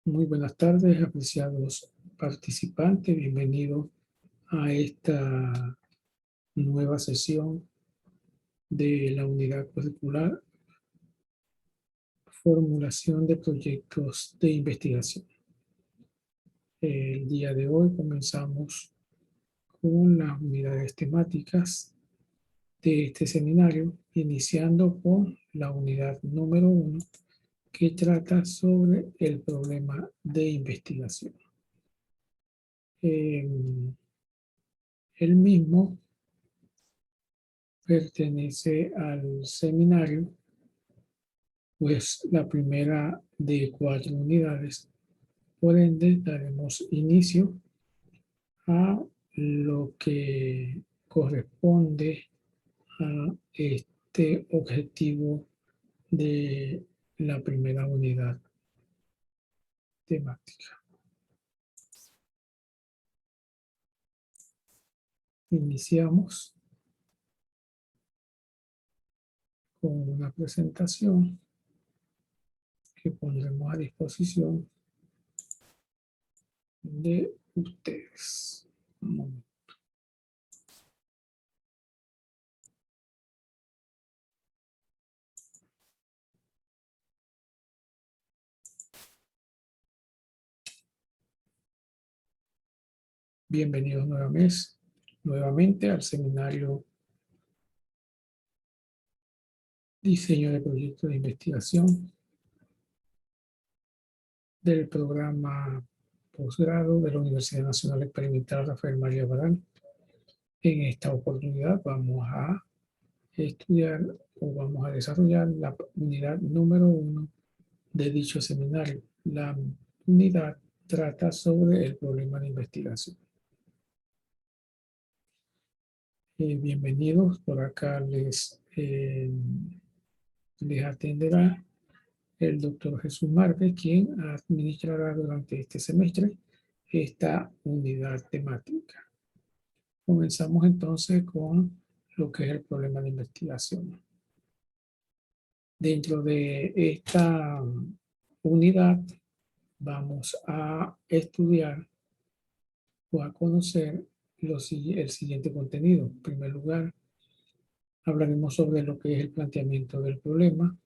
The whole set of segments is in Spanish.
Muy buenas tardes, apreciados participantes. Bienvenidos a esta nueva sesión de la unidad curricular Formulación de Proyectos de Investigación. El día de hoy comenzamos con las unidades temáticas de este seminario, iniciando con la unidad número 1, que trata sobre el problema de investigación. El mismo pertenece al seminario, pues la primera de 4 unidades. Por ende, daremos inicio a lo que corresponde a este objetivo de la primera unidad temática. Iniciamos con una presentación que pondremos a disposición de ustedes. Un momento. Bienvenidos nuevamente al seminario Diseño de Proyectos de Investigación del programa posgrado de la Universidad Nacional Experimental Rafael María Badal. En esta oportunidad vamos a estudiar o vamos a desarrollar la unidad número 1 de dicho seminario. La unidad trata sobre el problema de investigación. Bienvenidos, por acá les atenderá el doctor Jesús Márquez, quien administrará durante este semestre esta unidad temática. Comenzamos entonces con lo que es el problema de investigación. Dentro de esta unidad vamos a estudiar o a conocer el siguiente contenido. En primer lugar, hablaremos sobre lo que es el planteamiento del problema.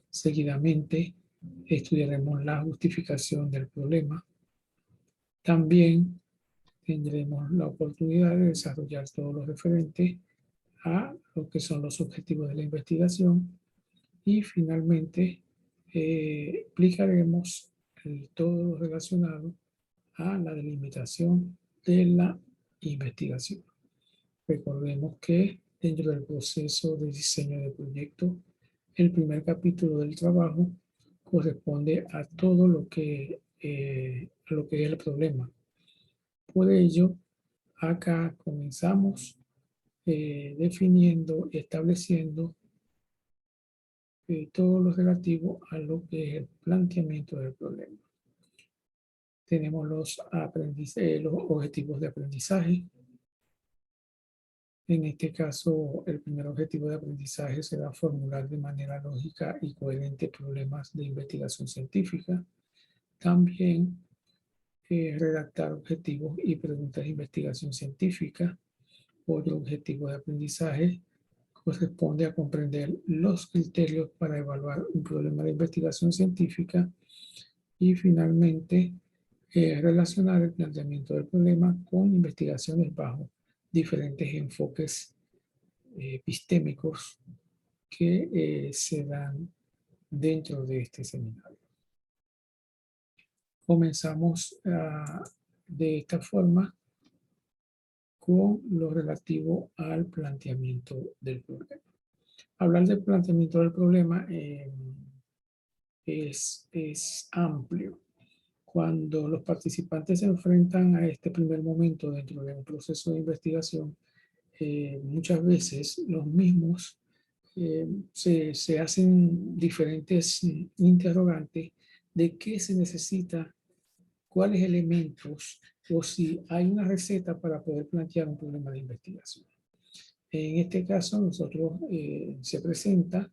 Seguidamente, estudiaremos la justificación del problema. También tendremos la oportunidad de desarrollar todo lo referente a lo que son los objetivos de la investigación. Y finalmente, explicaremos todo lo relacionado a la delimitación de la investigación. Recordemos que dentro del proceso de diseño de proyecto, el primer capítulo del trabajo corresponde a todo lo que es el problema. Por ello, acá comenzamos definiendo, estableciendo todo lo relativo a lo que es el planteamiento del problema. Tenemos los objetivos de aprendizaje. En este caso, el primer objetivo de aprendizaje será formular de manera lógica y coherente problemas de investigación científica. También redactar objetivos y preguntas de investigación científica. Otro objetivo de aprendizaje corresponde a comprender los criterios para evaluar un problema de investigación científica. Y finalmente, relacionar el planteamiento del problema con investigaciones bajo diferentes enfoques epistémicos que se dan dentro de este seminario. Comenzamos de esta forma con lo relativo al planteamiento del problema. Hablar del planteamiento del problema es amplio. Cuando los participantes se enfrentan a este primer momento dentro de un proceso de investigación, muchas veces los mismos se hacen diferentes interrogantes de qué se necesita, cuáles elementos o si hay una receta para poder plantear un problema de investigación. En este caso, nosotros se presenta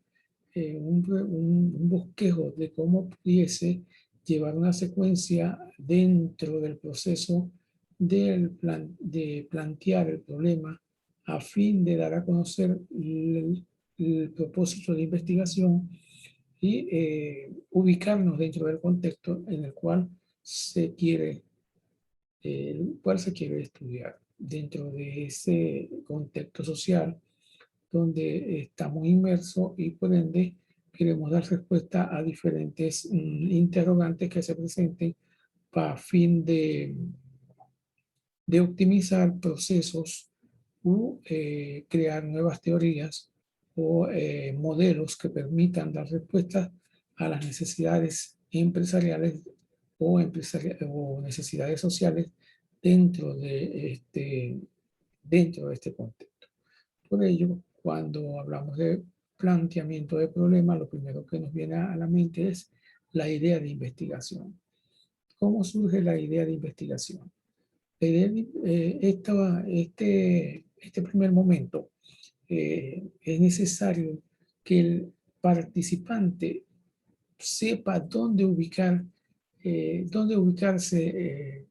un bosquejo de cómo pudiese llevar una secuencia dentro del proceso de plantear el problema a fin de dar a conocer el propósito de investigación y ubicarnos dentro del contexto en el cual se quiere estudiar. Dentro de ese contexto social donde estamos inmersos y por ende queremos dar respuesta a diferentes interrogantes que se presenten para fin de optimizar procesos o crear nuevas teorías o modelos que permitan dar respuesta a las necesidades empresariales o necesidades sociales dentro dentro de este contexto. Por ello, cuando hablamos de planteamiento de problemas, lo primero que nos viene a la mente es la idea de investigación. ¿Cómo surge la idea de investigación? La idea de, este primer momento es necesario que el participante sepa dónde ubicarse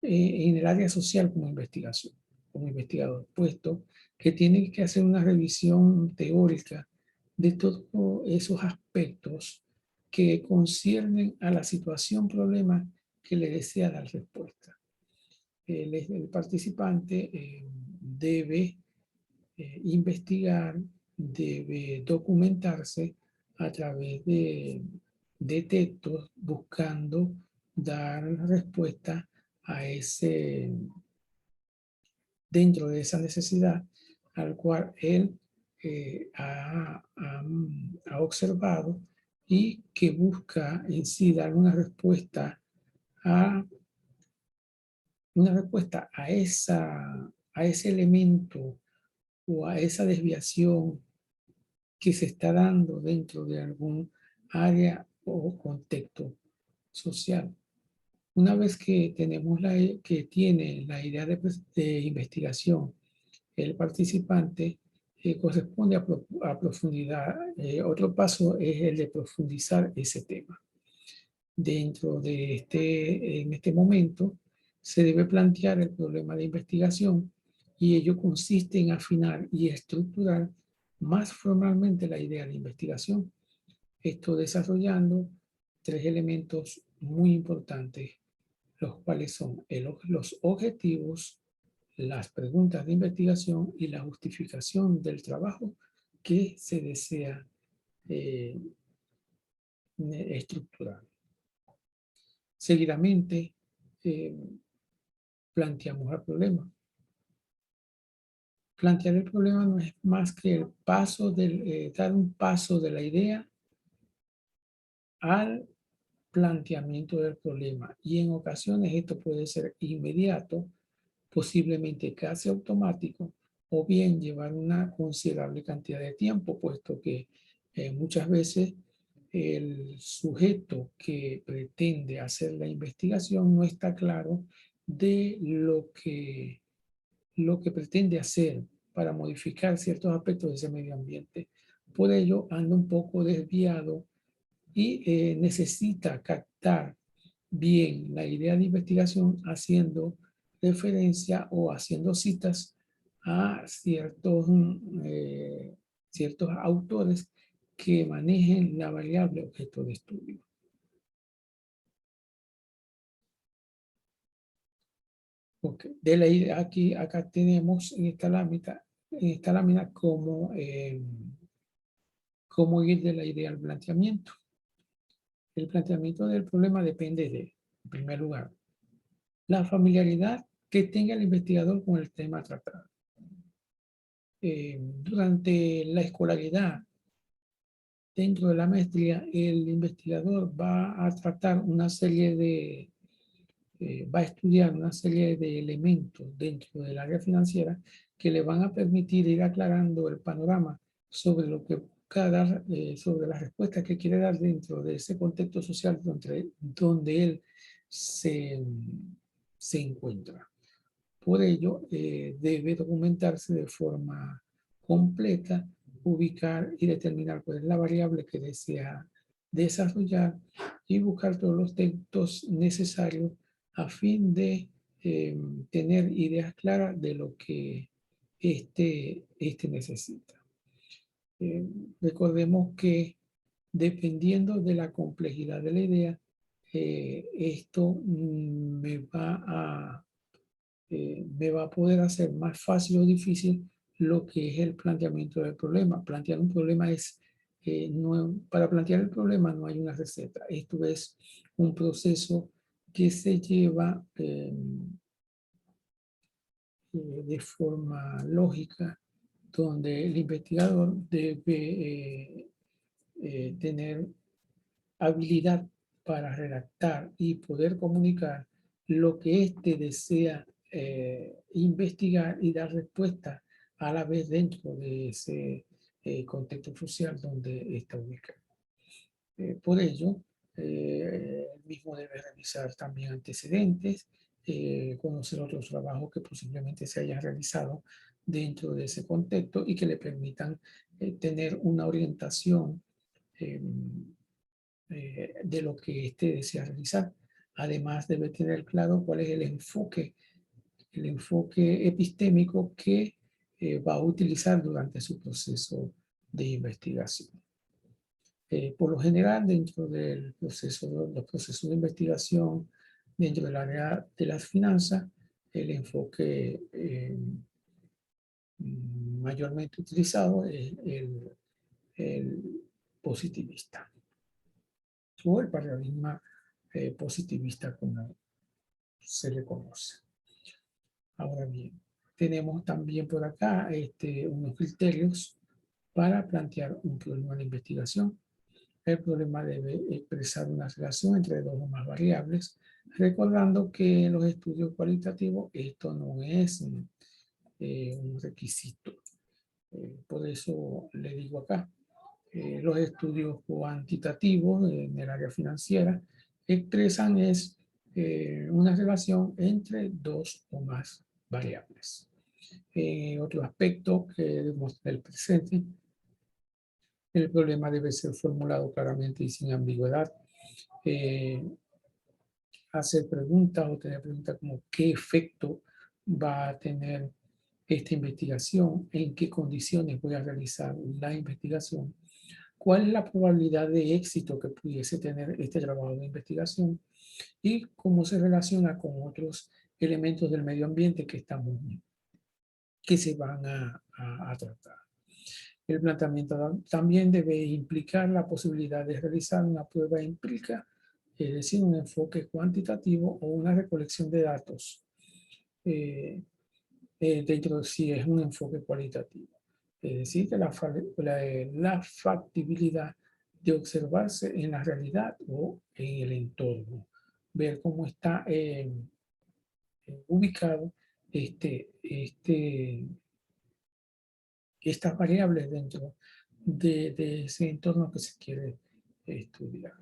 en el área social como investigador, puesto que tiene que hacer una revisión teórica de todos esos aspectos que conciernen a la situación, problema que le desea dar respuesta. El participante debe investigar, debe documentarse a través de textos buscando dar respuesta a dentro de esa necesidad al cual él ha observado y que busca en sí dar a, una respuesta a ese elemento o a esa desviación que se está dando dentro de algún área o contexto social. Una vez que que tiene la idea de investigación, el participante corresponde a profundidad. Otro paso es el de profundizar ese tema. Dentro de en este momento, se debe plantear el problema de investigación y ello consiste en afinar y estructurar más formalmente la idea de investigación. Esto desarrollando tres elementos muy importantes, los cuales son los objetivos, las preguntas de investigación y la justificación del trabajo que se desea eh, estructurar. Seguidamente, eh, planteamos el problema. Plantear el problema no es más que dar un paso de la idea al planteamiento del problema. Y en ocasiones esto puede ser inmediato, posiblemente casi automático, o bien llevar una considerable cantidad de tiempo, puesto que muchas veces el sujeto que pretende hacer la investigación no está claro de lo que pretende hacer para modificar ciertos aspectos de ese medio ambiente. Por ello, anda un poco desviado y necesita captar bien la idea de investigación haciendo referencia o haciendo citas a ciertos autores que manejen la variable objeto de estudio. Okay. De la idea, acá tenemos en esta lámina cómo ir de la idea al planteamiento. El planteamiento del problema depende de, en primer lugar, la familiaridad que tenga el investigador con el tema tratado. Durante la escolaridad, dentro de la maestría, el investigador va a tratar va a estudiar una serie de elementos dentro del área financiera que le van a permitir ir aclarando el panorama sobre lo que busca dar, sobre las respuestas que quiere dar dentro de ese contexto social donde él se, se encuentra. Por ello, debe documentarse de forma completa, ubicar y determinar cuál es la variable que desea desarrollar y buscar todos los textos necesarios a fin de tener ideas claras de lo que este necesita. Recordemos que dependiendo de la complejidad de la idea, esto me va a poder hacer más fácil o difícil lo que es el planteamiento del problema. Plantear un problema es, para plantear el problema no hay una receta. Esto es un proceso que se lleva de forma lógica, donde el investigador debe tener habilidad para redactar y poder comunicar lo que éste desea investigar y dar respuesta a la vez dentro de ese contexto social donde está ubicado. Por ello, el mismo debe revisar también antecedentes, conocer otros trabajos que posiblemente se hayan realizado dentro de ese contexto y que le permitan tener una orientación eh, de lo que éste desea realizar. Además, debe tener claro cuál es el enfoque epistémico que va a utilizar durante su proceso de investigación. Por lo general, dentro del proceso, los procesos de investigación, dentro del área de las finanzas, el enfoque mayormente utilizado es el positivista o el paradigma positivista como se le conoce. Ahora bien, tenemos también por acá unos criterios para plantear un problema de investigación. El problema debe expresar una relación entre dos o más variables, recordando que en los estudios cualitativos esto no es un requisito. Por eso le digo acá, los estudios cuantitativos en el área financiera expresan una relación entre dos o más variables. Otro aspecto que demuestra el presente, el problema debe ser formulado claramente y sin ambigüedad. Hacer preguntas o tener preguntas como qué efecto va a tener esta investigación, en qué condiciones voy a realizar la investigación, cuál es la probabilidad de éxito que pudiese tener este trabajo de investigación y cómo se relaciona con otros elementos del medio ambiente que se van a tratar. El planteamiento también debe implicar la posibilidad de realizar una prueba empírica, es decir, un enfoque cuantitativo o una recolección de datos dentro de si es un enfoque cualitativo. Es decir, que la factibilidad de observarse en la realidad o en el entorno. Ver cómo está ubicado estas variables dentro de ese entorno que se quiere estudiar.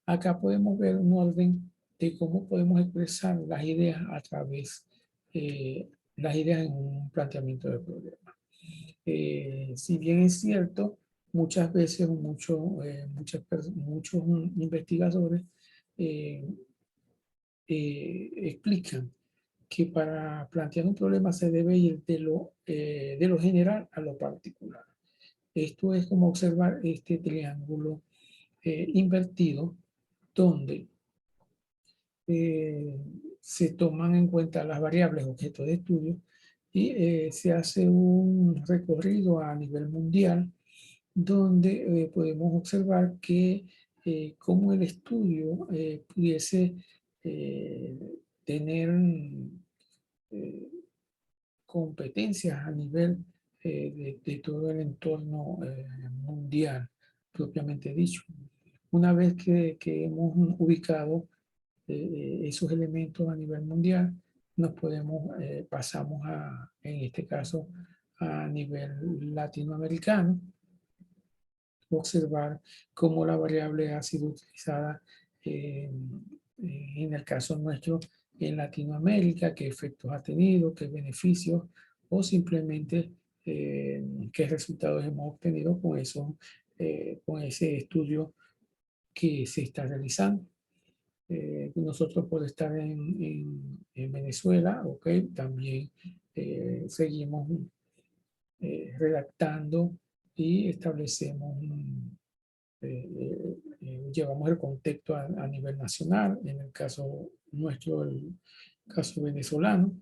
Acá podemos ver un orden de cómo podemos expresar las ideas a través las ideas en un planteamiento de problema. Si bien es cierto, muchas veces muchos investigadores eh, explican que para plantear un problema se debe ir de lo general a lo particular. Esto es como observar este triángulo invertido donde se toman en cuenta las variables objeto de estudio y se hace un recorrido a nivel mundial donde podemos observar que cómo el estudio pudiese tener eh, competencias a nivel de todo el entorno mundial, propiamente dicho. Una vez que hemos ubicado esos elementos a nivel mundial, pasamos en este caso, a nivel latinoamericano, observar cómo la variable ha sido utilizada en el caso nuestro en Latinoamérica, qué efectos ha tenido, qué beneficios o simplemente qué resultados hemos obtenido con ese estudio que se está realizando. Nosotros por estar en Venezuela, ok, también seguimos redactando y establecemos, llevamos el contexto a nivel nacional, en el caso nuestro, el caso venezolano,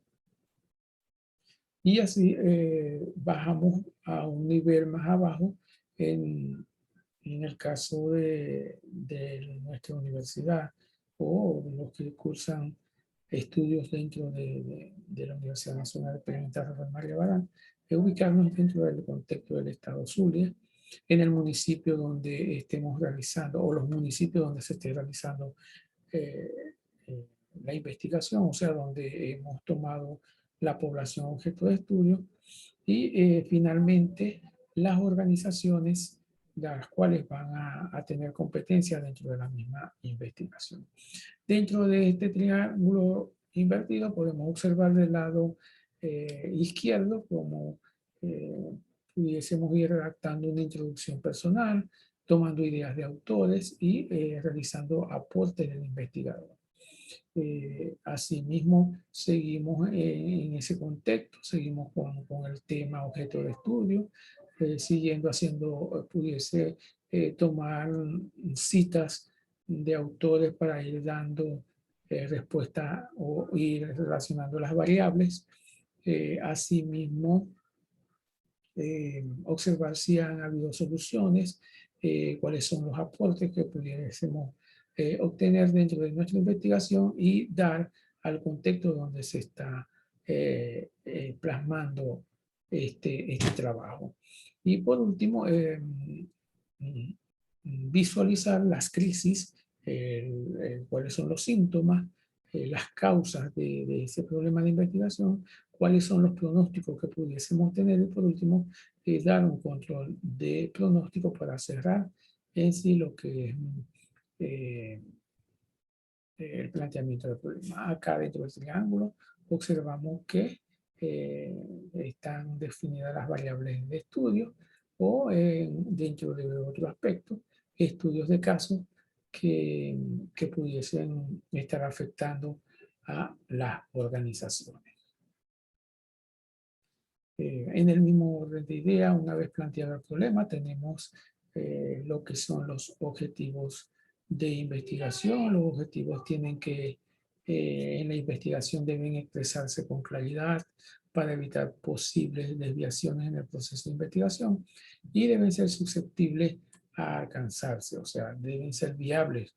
y así bajamos a un nivel más abajo en el caso de nuestra universidad o los que cursan estudios dentro de la Universidad Nacional Experimental Rafael María Barán, ubicarnos dentro del contexto del estado Zulia, en el municipio donde estemos realizando o los municipios donde se esté realizando eh, eh, la investigación, o sea, donde hemos tomado la población objeto de estudio y finalmente las organizaciones las cuales van a tener competencia dentro de la misma investigación. Dentro de este triángulo invertido podemos observar del lado izquierdo como pudiésemos ir redactando una introducción personal, tomando ideas de autores y realizando aportes del investigador. Asimismo, seguimos en ese contexto, seguimos con el tema objeto de estudio, siguiendo haciendo, pudiese tomar citas de autores para ir dando respuesta o ir relacionando las variables. Asimismo, observar si han habido soluciones, cuáles son los aportes que pudiésemos obtener dentro de nuestra investigación y dar al contexto donde se está plasmando este trabajo. Y por último, visualizar las crisis, cuáles son los síntomas, las causas de ese problema de investigación, cuáles son los pronósticos que pudiésemos tener y por último dar un control de pronóstico para cerrar en sí lo que es eh, el planteamiento del problema. Acá dentro del triángulo observamos que están definidas las variables de estudio o dentro de otro aspecto, estudios de casos que pudiesen estar afectando a las organizaciones. En el mismo orden de idea, una vez planteado el problema, tenemos lo que son los objetivos de investigación. Los objetivos tienen que, en la investigación deben expresarse con claridad para evitar posibles desviaciones en el proceso de investigación y deben ser susceptibles a alcanzarse, o sea, deben ser viables.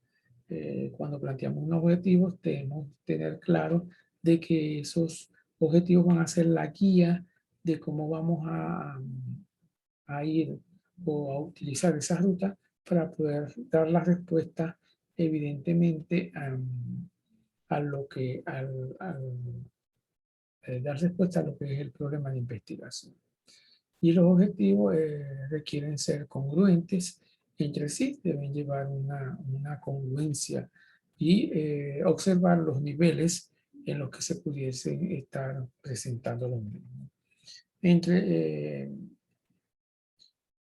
Cuando planteamos un objetivo, debemos tener claro de que esos objetivos van a ser la guía de cómo vamos a ir o a utilizar esa ruta para poder dar la respuesta evidentemente a lo que, dar respuesta a lo que es el problema de investigación. Y los objetivos requieren ser congruentes entre sí, deben llevar una congruencia y observar los niveles en los que se pudiesen estar presentando los mismos.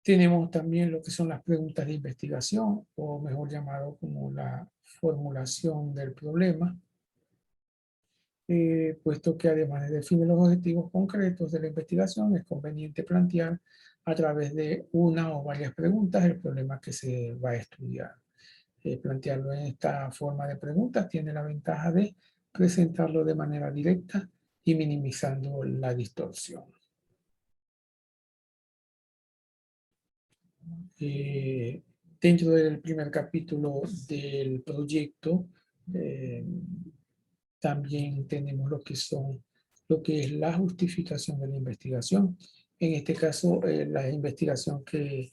Tenemos también lo que son las preguntas de investigación, o mejor llamado como la formulación del problema, puesto que además de definir los objetivos concretos de la investigación, es conveniente plantear a través de una o varias preguntas el problema que se va a estudiar. Plantearlo en esta forma de preguntas tiene la ventaja de presentarlo de manera directa y minimizando la distorsión. Dentro del primer capítulo del proyecto también tenemos lo que es la justificación de la investigación. En este caso, la investigación que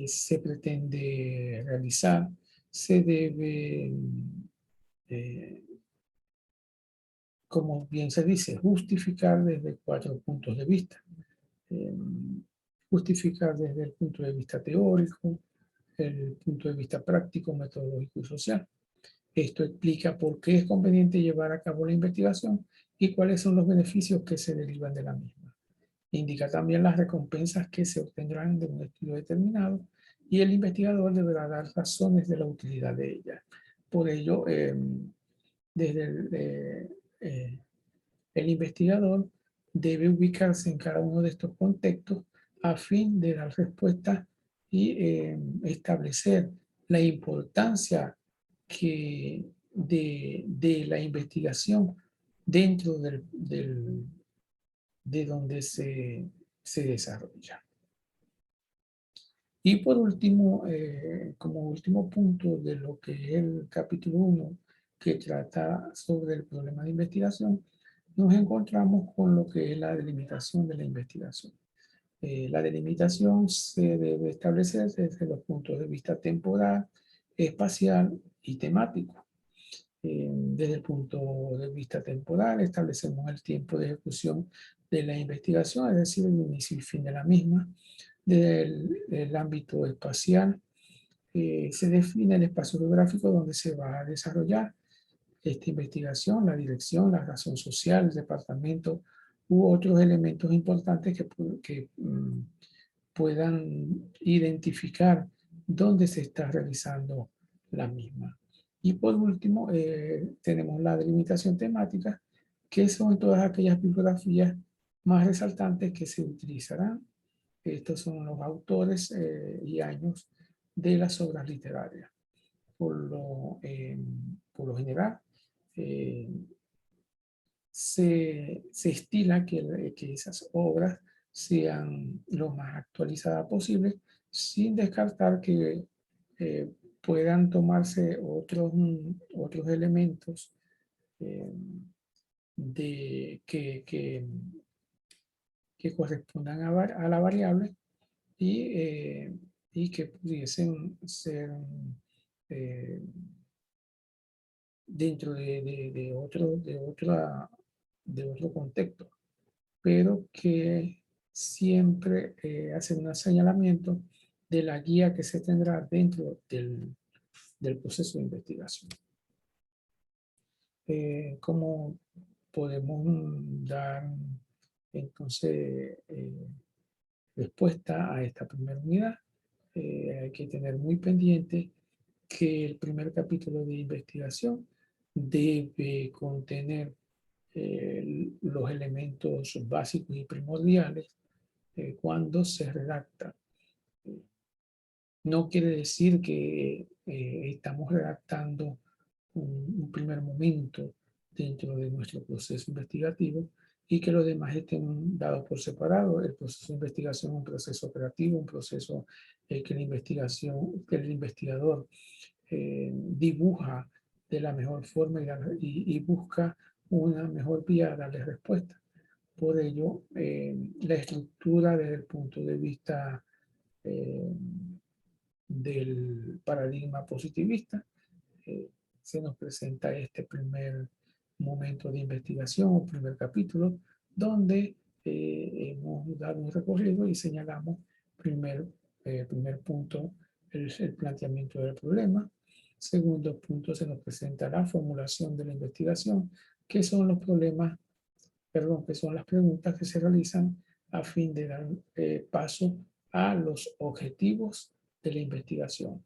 se pretende realizar se debe, eh, como bien se dice, justificar desde 4 puntos de vista. Eh, Justificar desde el punto de vista teórico, el punto de vista práctico, metodológico y social. Esto explica por qué es conveniente llevar a cabo la investigación y cuáles son los beneficios que se derivan de la misma. Indica también las recompensas que se obtendrán de un estudio determinado y el investigador deberá dar razones de la utilidad de ella. Por ello, desde el investigador debe ubicarse en cada uno de estos contextos a fin de dar respuesta y establecer la importancia de la investigación dentro de donde se desarrolla. Y por último, como último punto de lo que es el capítulo 1, que trata sobre el problema de investigación, nos encontramos con lo que es la delimitación de la investigación. La delimitación se debe establecer desde los puntos de vista temporal, espacial y temático. Desde el punto de vista temporal, establecemos el tiempo de ejecución de la investigación, es decir, el inicio y fin de la misma. Desde el ámbito espacial, se define el espacio geográfico donde se va a desarrollar esta investigación, la dirección, la razón social, el departamento u otros elementos importantes que puedan identificar dónde se está realizando la misma. Y por último, tenemos la delimitación temática, que son todas aquellas bibliografías más resaltantes que se utilizarán. Estos son los autores y años de las obras literarias. Por lo general, eh, se estila que esas obras sean lo más actualizadas posible, sin descartar que eh, puedan tomarse otros elementos eh, que correspondan a la variable y, y que pudiesen ser eh, dentro de otro contexto, pero que siempre hacen un señalamiento de la guía que se tendrá dentro del proceso de investigación. ¿Cómo podemos dar entonces respuesta a esta primera unidad? Hay que tener muy pendiente que el primer capítulo de investigación debe contener los elementos básicos y primordiales cuando se redacta. No quiere decir que estamos redactando un primer momento dentro de nuestro proceso investigativo y que los demás estén dados por separado. El proceso de investigación es un proceso operativo, un proceso que que el investigador dibuja de la mejor forma y busca una mejor vía a darle respuesta. Por ello, la estructura desde el punto de vista eh, del paradigma positivista, eh, se nos presenta este primer momento de investigación, un primer capítulo, donde hemos dado un recorrido y señalamos primer punto, el planteamiento del problema. Segundo punto, se nos presenta la formulación de la investigación, que son los problemas, perdón, que son las preguntas que se realizan a fin de dar paso a los objetivos de la investigación.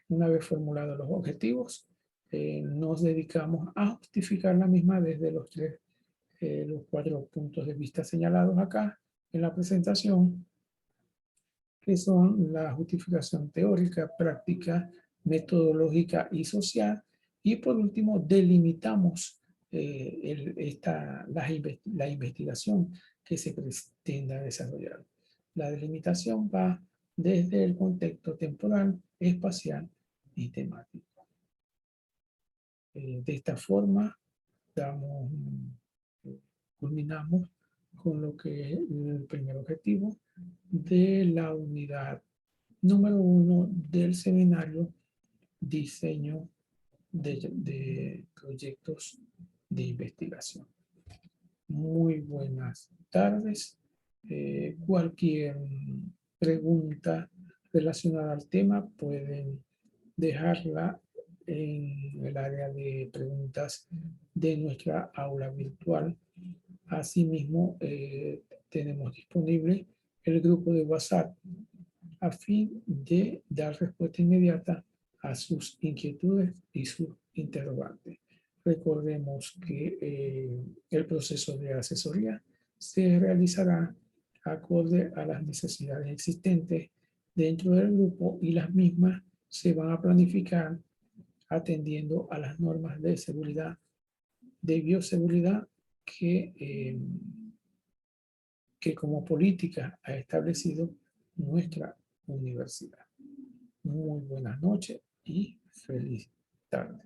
Una vez formulados los objetivos, nos dedicamos a justificar la misma desde los 4 puntos de vista señalados acá en la presentación, que son la justificación teórica, práctica, metodológica y social. Y por último, delimitamos la investigación que se pretenda desarrollar. La delimitación va desde el contexto temporal, espacial y temático. De esta forma, culminamos con lo que es el primer objetivo de la unidad número 1 del seminario Diseño de Proyectos de Investigación. Muy buenas tardes. Cualquier pregunta relacionada al tema pueden dejarla en el área de preguntas de nuestra aula virtual. Asimismo, tenemos disponible el grupo de WhatsApp a fin de dar respuesta inmediata a sus inquietudes y sus interrogantes. Recordemos que el proceso de asesoría se realizará acorde a las necesidades existentes dentro del grupo y las mismas se van a planificar atendiendo a las normas de seguridad, de bioseguridad que como política ha establecido nuestra universidad. Muy buenas noches y feliz tarde.